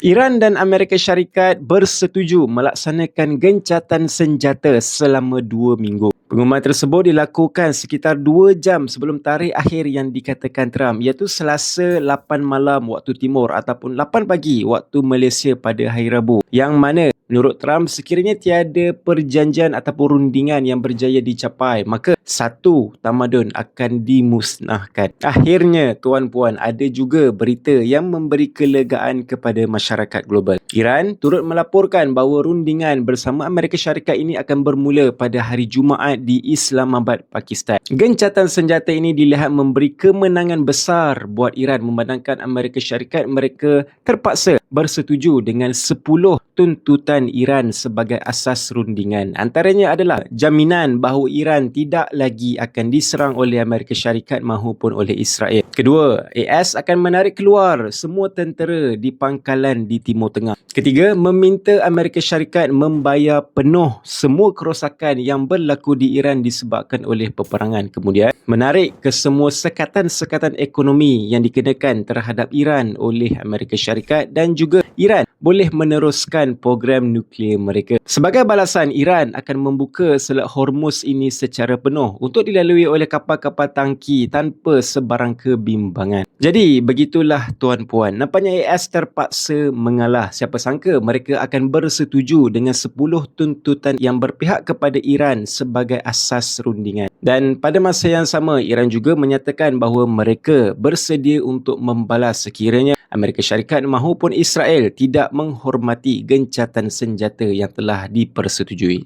Iran dan Amerika Syarikat bersetuju melaksanakan gencatan senjata selama 2 minggu. Pengumuman tersebut dilakukan sekitar 2 jam sebelum tarikh akhir yang dikatakan Trump, iaitu Selasa 8 malam waktu timur ataupun 8 pagi waktu Malaysia pada hari Rabu. Yang mana menurut Trump, sekiranya tiada perjanjian ataupun rundingan yang berjaya dicapai, maka satu tamadun akan dimusnahkan. Akhirnya, tuan-puan, ada juga berita yang memberi kelegaan kepada masyarakat global. Iran turut melaporkan bahawa rundingan bersama Amerika Syarikat ini akan bermula pada hari Jumaat di Islamabad, Pakistan. Gencatan senjata ini dilihat memberi kemenangan besar buat Iran memandangkan Amerika Syarikat mereka terpaksa bersetuju dengan 10 tuntutan Iran sebagai asas rundingan. Antaranya adalah jaminan bahawa Iran tidak lagi akan diserang oleh Amerika Syarikat maupun oleh Israel. Kedua, AS akan menarik keluar semua tentera di pangkalan di Timur Tengah. Ketiga, meminta Amerika Syarikat membayar penuh semua kerosakan yang berlaku di Iran disebabkan oleh peperangan. Kemudian, menarik ke semua sekatan-sekatan ekonomi yang dikenakan terhadap Iran oleh Amerika Syarikat dan juga Iran boleh meneruskan program nuklear mereka. Sebagai balasan, Iran akan membuka Selat Hormuz ini secara penuh untuk dilalui oleh kapal-kapal tangki tanpa sebarang kebimbangan. Jadi, begitulah tuan-puan. Nampaknya AS terpaksa mengalah. Siapa sangka mereka akan bersetuju dengan 10 tuntutan yang berpihak kepada Iran sebagai asas rundingan. Dan pada masa yang sama, Iran juga menyatakan bahawa mereka bersedia untuk membalas sekiranya Amerika Syarikat maupun Israel tidak menghormati gencatan senjata yang telah dipersetujui.